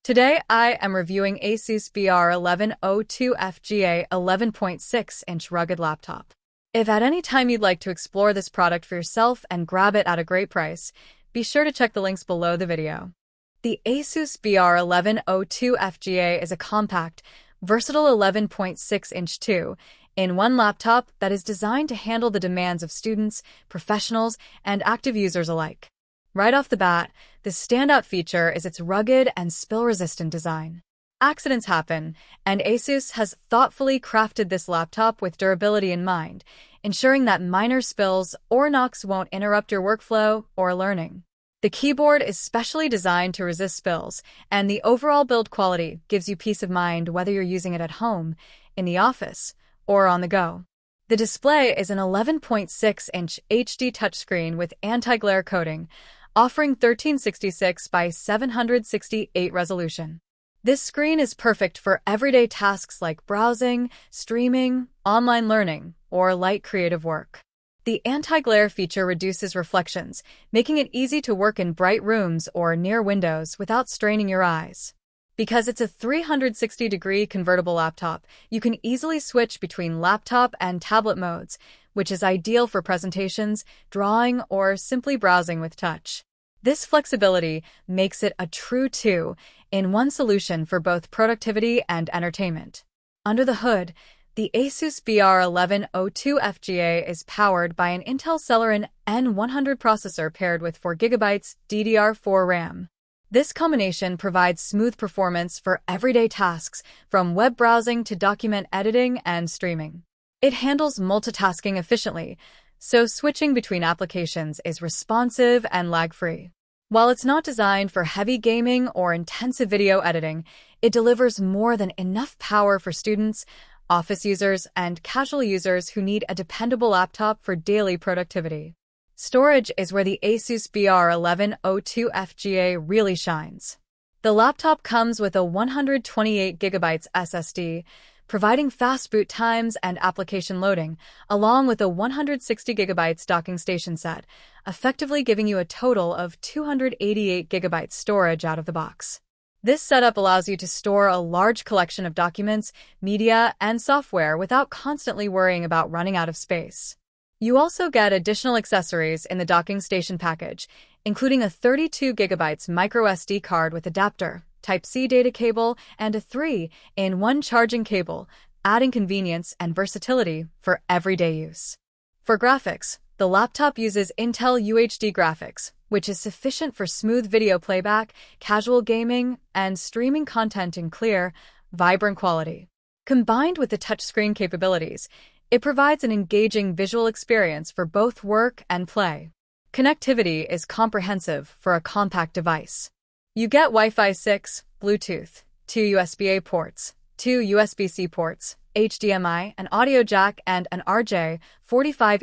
Today, I am reviewing ASUS BR1102FGA 11.6-inch rugged laptop. If at any time you'd like to explore this product for yourself and grab it at a great price, be sure to check the links below the video. The ASUS BR1102FGA is a compact, versatile 11.6-inch 2-in-1 laptop that is designed to handle the demands of students, professionals, and active users alike. Right off the bat, the standout feature is its rugged and spill-resistant design. Accidents happen, and ASUS has thoughtfully crafted this laptop with durability in mind, ensuring that minor spills or knocks won't interrupt your workflow or learning. The keyboard is specially designed to resist spills, and the overall build quality gives you peace of mind whether you're using it at home, in the office, or on the go. The display is an 11.6-inch HD touchscreen with anti-glare coating, offering 1366 by 768 resolution. This screen is perfect for everyday tasks like browsing, streaming, online learning, or light creative work. The anti-glare feature reduces reflections, making it easy to work in bright rooms or near windows without straining your eyes. Because it's a 360-degree convertible laptop, you can easily switch between laptop and tablet modes, which is ideal for presentations, drawing, or simply browsing with touch. This flexibility makes it a true two-in-one solution for both productivity and entertainment. Under the hood, the ASUS BR1102FGA is powered by an Intel Celeron N100 processor paired with 4GB DDR4 RAM. This combination provides smooth performance for everyday tasks, from web browsing to document editing and streaming. It handles multitasking efficiently, so switching between applications is responsive and lag-free. While it's not designed for heavy gaming or intensive video editing, it delivers more than enough power for students, office users, and casual users who need a dependable laptop for daily productivity. Storage is where the ASUS BR1102FGA really shines. The laptop comes with a 128GB SSD, providing fast boot times and application loading, along with a 160GB docking station set, effectively giving you a total of 288GB storage out of the box. This setup allows you to store a large collection of documents, media, and software without constantly worrying about running out of space. You also get additional accessories in the docking station package, including a 32GB microSD card with adapter, Type-C data cable, and a 3-in-1 charging cable, adding convenience and versatility for everyday use. For graphics, the laptop uses Intel UHD graphics, which is sufficient for smooth video playback, casual gaming, and streaming content in clear, vibrant quality. Combined with the touchscreen capabilities, it provides an engaging visual experience for both work and play. Connectivity is comprehensive for a compact device. You get Wi-Fi 6, Bluetooth, 2 USB-A ports, 2 USB-C ports, HDMI, an audio jack, and an RJ45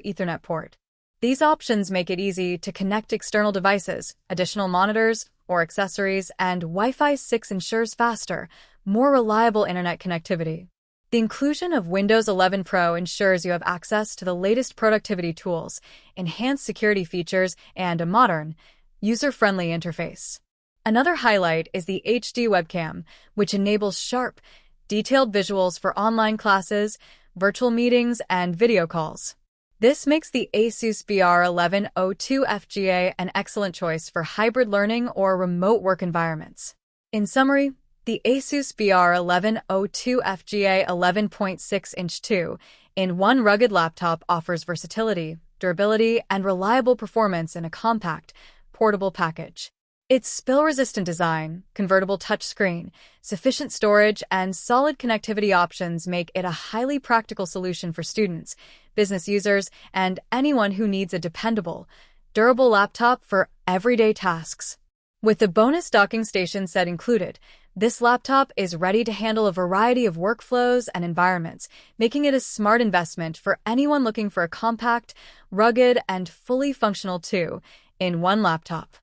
Ethernet port. These options make it easy to connect external devices, additional monitors, or accessories, and Wi-Fi 6 ensures faster, more reliable internet connectivity. The inclusion of Windows 11 Pro ensures you have access to the latest productivity tools, enhanced security features, and a modern, user-friendly interface. Another highlight is the HD webcam, which enables sharp, detailed visuals for online classes, virtual meetings, and video calls. This makes the ASUS BR1102FGA an excellent choice for hybrid learning or remote work environments. In summary, the ASUS BR1102FGA 11.6-inch 2-in-1 rugged laptop offers versatility, durability, and reliable performance in a compact, portable package. Its spill-resistant design, convertible touchscreen, sufficient storage, and solid connectivity options make it a highly practical solution for students, business users, and anyone who needs a dependable, durable laptop for everyday tasks. With the bonus docking station set included, this laptop is ready to handle a variety of workflows and environments, making it a smart investment for anyone looking for a compact, rugged, and fully functional 2-in-1 laptop.